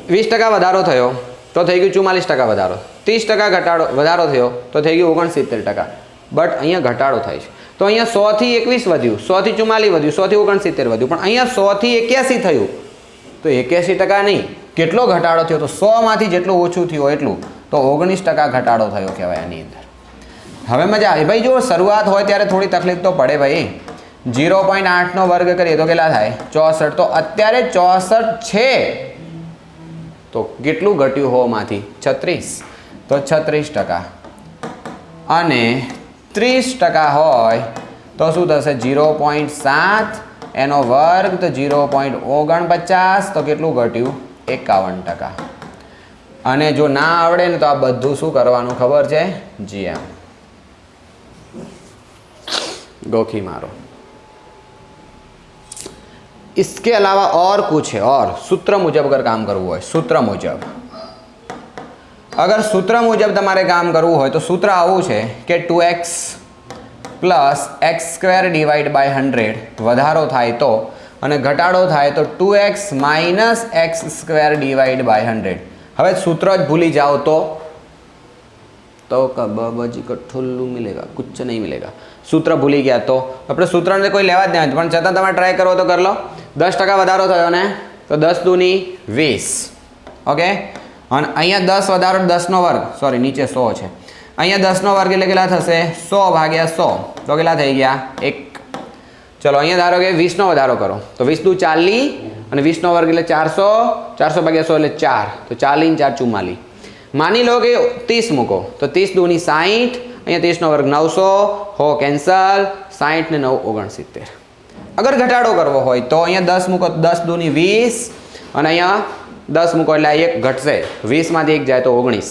20% વધારો થયો તો થઈ ગયું 44% વધારો. 30% ઘટાડો વધારો થયો તો થઈ ગયું 69%. બટ અહીંયા ઘટાડો થાય છે. તો અહીંયા 100 થી 21 વધ્યું, 100 થી 44 વધ્યું, 100 થી 69 વધ્યું, પણ અહીંયા 100 થી 81 થયું. તો 81% નહીં, કેટલો ઘટાડો થયો? તો 100માંથી જેટલું ઓછું થયું એટલું, તો 19% ઘટાડો થયો કહેવાય આની અંદર. હવે મજા આવે ભાઈ. જો શરૂઆત હોય ત્યારે થોડી તકલીફ તો પડે ભાઈ. 0.8 નો વર્ગ કરીએ તો કેટલા થાય 64. તો અત્યારે 64 છે તો કેટલું ઘટ્યું હોમાંથી 36, તો 36%. અને 30% હોય તો શું થશે 0.7 એનો વર્ગ તો 0.49, તો કેટલું ઘટ્યું 51%. અને જો ના આવડે ને તો આ બધું શું કરવાનું ખબર છે GM गोखी मारो. इसके अलावा और कुछ है और सूत्र मुजब अगर काम करવું હોય सूत्र मुजब अगर सूत्र मुजब તમારે કામ કરવું હોય તો સૂત્ર આવું છે કે 2x plus x square divide by 100 વધારો થાય તો અને ઘટાડો થાય તો 2x minus x square divide by 100. હવે સૂત્ર જ ભૂલી જાઓ તો કબાબાજી का ठुल्लू मिलेगा कुछ नहीं मिलेगा. सूत्र भूली गया तो આપણે સૂત્રને કોઈ લેવા જ નહીં પણ છતાં તમે ટ્રાય કરો તો કરી લો. 10% વધારો થયો ને તો 10 દૂની 20. ઓકે અને અહીંયા 10 વધારો 10 નો વર્ગ સોરી નીચે 100 છે અહીંયા 10 નો વર્ગ એટલે કેટલા થશે 100 ભાગ્યા 100 તો કેટલા થઈ ગયા 1. ચલો અહીંયા ધારો કે 20 નો વધારો કરો તો 20 દુ 40 અને 20 નો વર્ગ એટલે 400 400 ભાગ્યા 100 એટલે 4 તો 40 ને 4 44. માની લો કે 30 મૂકો તો 30 દૂની 60 અહીંયા 30 નો વર્ગ 900 હો કેન્સલ 60 ને 9 69. અગર ઘટાડો કરવો હોય તો અહીંયા 10 મૂકો તો 10 દૂની 20 અને અહીંયા 10 મૂકો એટલે 1 ઘટશે 20 માંથી 1 જાય તો 19.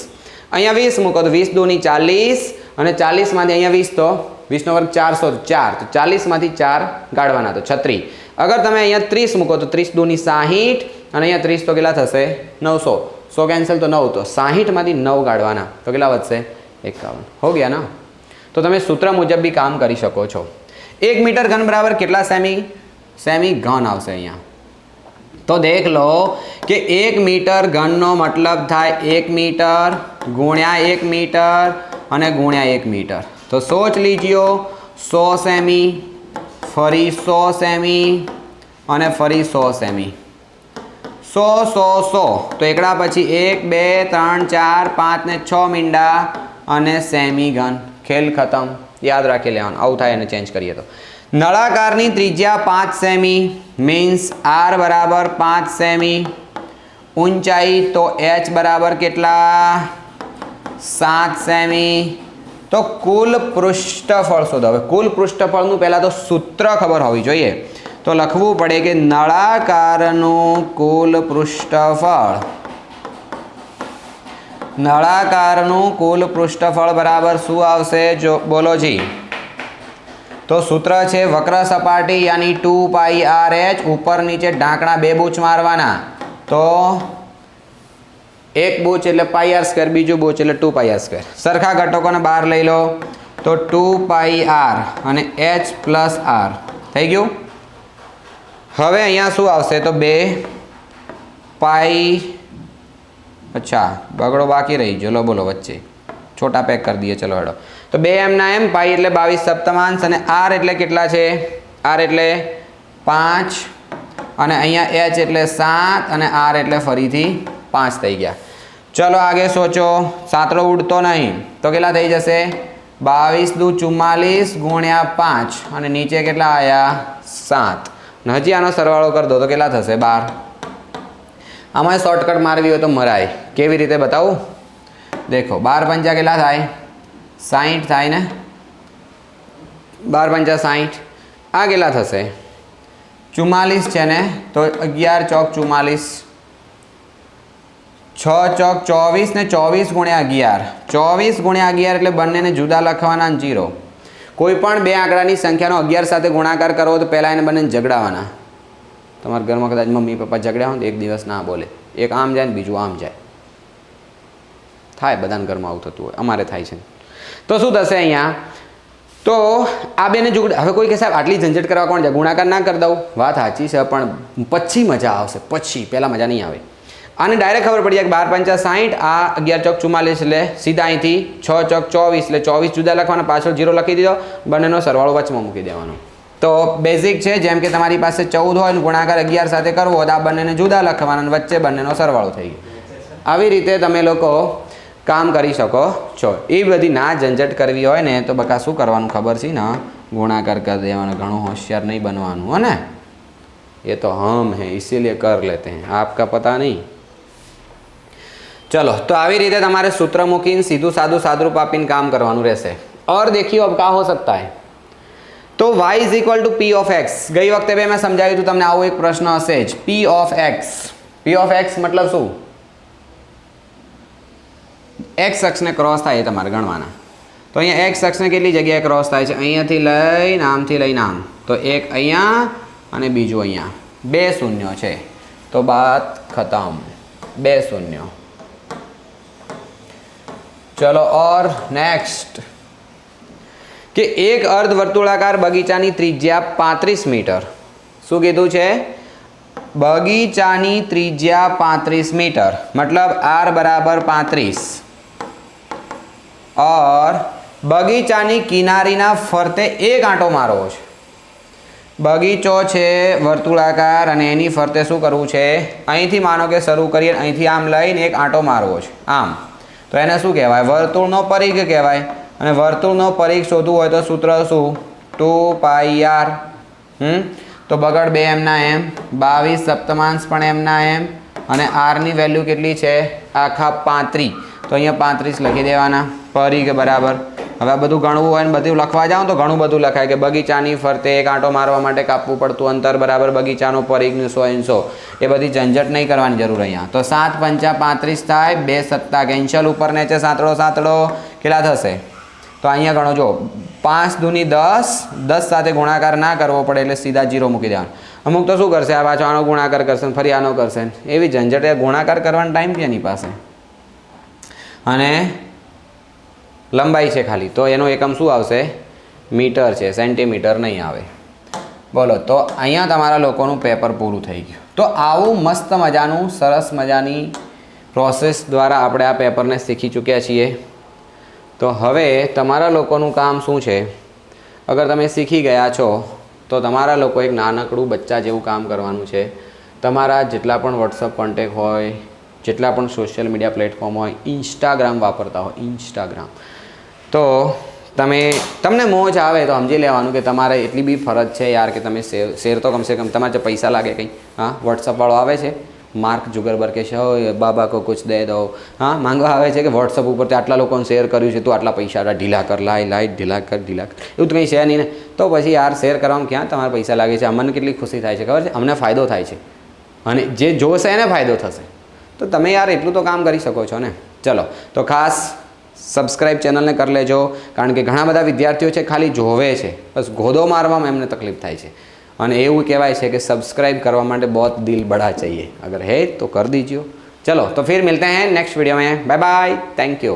અહીંયા 20 મૂકો તો 20 દૂની 40 અને 40 માંથી અહીંયા 20 તો 20 નો વર્ગ 400 તો 4 તો 40 માંથી 4 ગાળવાના તો 36. અગર તમે અહીંયા 30 મૂકો તો 30 દૂની 60 અને અહીંયા 30 તો કેટલા થશે 900 100 કેન્સલ તો 9 તો 60 માંથી 9 ગાળવાના તો કેટલા વધશે 51. हो गया ना. तो તમે સૂત્ર મુજબ બી કામ કરી શકો છો. 1 મીટર ઘન બરાબર કેટલા સેમી ઘન આવશે અહીંયા તો દેખ લો કે 1 મીટર ઘનનો મતલબ થાય 1 મીટર ગુણ્યા 1 મીટર અને ગુણ્યા 1 મીટર. તો સોચ લીजियो 100 સેમી ફરી 100 સેમી અને ફરી 100 સેમી 100 100 100 તો એકડા પછી 1 2 3 4 5 ને 6 મીંડા અને સેમી ઘન ખેલ ખતમ. યાદ રાખી લેવાનું આવું થાય અને ચેન્જ કરીએ તો નળાકારની ત્રિજ્યા 5 સેમી મીન્સ r બરાબર 5 સેમી ઊંચાઈ તો h બરાબર કેટલા 7 સેમી. તો કુલ પૃષ્ઠફળ શોધો. હવે કુલ પૃષ્ઠફળનું પહેલાં તો સૂત્ર ખબર હોવી જોઈએ તો લખવું પડે કે નળાકારનું કુલ પૃષ્ઠફળ નળાકારનું કુલ પૃષ્ઠફળ બરાબર શું આવશે જો બોલો જી. તો સૂત્ર છે વક્ર સપાટી યાની 2πrh ઉપર નીચે ઢાંકણા 2 બૂચ મારવાના તો એક બૂચ એટલે πr², બીજું બૂચ એટલે 2πr². સરખા ઘટકોને બહાર લઈ લો તો 2πr અને h પ્લસ r થઈ ગયું. હવે અહીંયા શું આવશે તો 2π अच्छा बगड़ो बाकी रही चलो बोलो बच्चे छोटा पैक कर दिए चलो हेडो. तो 2 એમના એમ પાઈ એટલે 22 સપ્તમાંશ અને r એટલે કેટલા છે r એટલે 5 અને અહીંયા h એટલે 7 અને r એટલે ફરીથી 5 થઈ ગયા. ચલો આગે સોચો સાતરો ઉડતો નહીં તો કેટલા થઈ જશે 22 દુ 44 ગુણ્યા 5 અને નીચે કેટલા આયા 7 અને હજી આનો સરવાળો કરી દો તો કેટલા થશે 12. આમાં શોર્ટકટ મારવી હોય તો મરાય. કેવી રીતે બતાવું દેખો 12 પંચા કેટલા થાય 60 થાય ને 12 પંચા 60 આ કેટલા થશે 44 છે ને તો 11 ચોક 44 6 ચોક 24 ને 24 ગુણ્યા 11 24 ગુણ્યા 11 એટલે બંનેને જુદા લખવાના 0. કોઈ પણ બે આંકડાની સંખ્યાનો 11 સાથે ગુણાકાર કરવો તો પહેલાં એને બંનેને ઝઘડાવાના. તમારા ઘરમાં કદાચ મમ્મી પપ્પા ઝઘડ્યા હોય તો એક દિવસ ના બોલે એક આમ જાય ને બીજું આમ જાય થાય બધાના ઘરમાં આવું થતું હોય અમારે થાય છે. તો શું થશે અહીંયા તો આ બેને જો હવે કોઈ કે સાહેબ આટલી ઝંઝટ કરવા કોણ જાય ગુણાકાર ના કરી દઉં વાત સાચી છે પણ પછી મજા આવશે પછી પહેલાં મજા નહીં આવે. આને ડાયરેક્ટ ખબર પડી જાય કે 12 પંચા 60 આ 11 ચોક 44 એટલે સીધા અહીંથી 6 ચોક 24 એટલે 24 જુદા લખવાના પાછળ 0 લખી દીધો બંનેનો સરવાળો વચમાં મૂકી દેવાનો. તો બેઝિક છે જેમ કે તમારી પાસે 14 હોય ને ગુણાકાર 11 સાથે કરવો હોય તો આ બંનેને જુદા લખવાના અને વચ્ચે બંનેનો સરવાળો થઈ ગયો. આવી રીતે તમે લોકો કામ કરી શકો છો. એ બધી ના ઝંઝટ કરવી હોય ને તો બકા શું કરવાનું ખબર છે ને गुणाकार कर देवाना, घणो होशियार नहीं बनवानुं है ना, ये तो हम हैं इसीलिए कर लेते हैं, आपका पता नहीं। चलो तो આવી રીતે તમારે सूत्र મૂકીને सीधू सादू सादरूप આપીને काम करवानुं રહેશે। और देखियो अब क्या हो सकता है, तो y is equal to P of X. गई वखते भी मैं समझाव्યું હતું તમને, આવો એક પ્રશ્ન હશે જ, p of x। p of x मतलब શું, x અક્ષને ક્રોસ થાય એ તમારે ગણવાના। તો અહીંયા x અક્ષને કેટલી જગ્યાએ ક્રોસ થાય છે, અહીંયાથી લઈને આમથી લઈને આમ, તો એક અહીંયા અને બીજું અહીંયા, 2 શૂન્યો છે, તો બાત ખતમ, 2 શૂન્યો। चलो और नेक्स्ट कि एक अर्धवर्तुळाकार बगीचानी त्रिज्या 35 मीटर। शू कीधुं छे, बगीचानी त्रिज्या 35 मीटर मतलब r बराबर 35 और बगीचानी किनारीना फरते एक आंटो मारवो छे। बगीचो छे वर्तुळाकार अने एनी फरते शुं करवुं छे, અહીંથી मानो के शरू करीए, અહીંથી आम लईने एक आंटो मारवो छे आम, तो एने शुं कहेवाय, वर्तुळनो परिघ कहेवाय। अने वर्तुळनो परिघ शोधवुं होय तो सूत्र शुं, 2πr। तो बगड़ 2 एम ना एम, 22 सप्तमांश पण एम ना एम, अने r नी वेल्यू केटली छे, आखा 35, तो अहींया 35 लखी देवाना, परिघ बराबर। हवे आ बधुं गणवुं होय ने बधुं लखवा जाओ तो घणुं बधुं लखाय कि बगीचानी फरते एक आंटो मारवा माटे कापवुं पड़तुं अंतर बराबर बगीचानो परिघनो 100 × 100, ए बधी झंझट नहीं करवानी जरूर अहींया। तो 7 × 5 = 35 थाय, 2 सत्ता कैंसल, ऊपर नीचे सातड़ो सातड़ो केटला थशे, तो अहींया गणो जो 5 दूनी 10, 10 साथे गुणाकार ना करवो पड़े એટલે सीधा 0 मूकी देवानो। अमुक तो शुं करशे, आ पाछो आनो गुणाकार करशे, फरी आनो करशे, एवी झंझट, गुणाकार करवानो टाइम के एनी पासे। अने लंबाई है खाली, तो एनो एकम शू आवशे, मीटर है, सेंटीमीटर नहीं आवे। बोलो तो अहींया तमारा लोकोनुं पेपर पूरुं थई गयुं। तो आवुं मस्त मजानुं सरस मजानी प्रोसेस द्वारा आपणे आ पेपरने शीखी चूक्या छीए। तो हवे तमारा लोकोनुं काम शुं छे, अगर तमे शीखी गया छो तो तमारा लोको एक नानकड़ुं बच्चा जेवुं काम करवानुं छे। तमारा जेटला पण वॉट्सअप कॉन्टेक्ट होय, जेटला पण सोशल मीडिया प्लेटफॉर्म होय, इंस्टाग्राम वापरता हो, इंस्टाग्राम, तो तमने मोज आवे तो समझी लेवानुं कि तमारे एटली बी फरज है यार कि तमे शेर तो कम से कम तमारे पैसा लागे कहीं। हाँ, व्हाट्सअप वालों आवे छे, मार्क जुगरबर्ग के शो बाबा को कुछ दे दो, हाँ मांगवा आवे छे कि व्हाट्सअप पर आटला लोकोने शेर कर्युं छे, तू आटला पैसा ढीला कर, लाय ढीला कर एवुं तो कंई छे नहीं ने। तो पछी यार शेर करवामां क्यां तमारा पैसा लागे छे, अमने केटली खुशी थाय छे खबर छे, अमने फायदो थाय छे अने जे जोशे एने फायदो थशे। तो तमे यार एटलुं तो काम करी शको छो ने। चलो तो खास सब्सक्राइब चैनल ने कर लेजो, कारण के घणा बधा विद्यार्थीओ छे खाली जोवे छे, बस गोदो मारवामां एमने तकलीफ थाय छे। अने एवुं कहेवाय छे कि सब्सक्राइब करवा माटे बहुत दिल बड़ा चाहिए, अगर है तो कर दीजिए। चलो तो फिर मिलते हैं नेक्स्ट वीडियो में, बाय बाय, थैंक यू।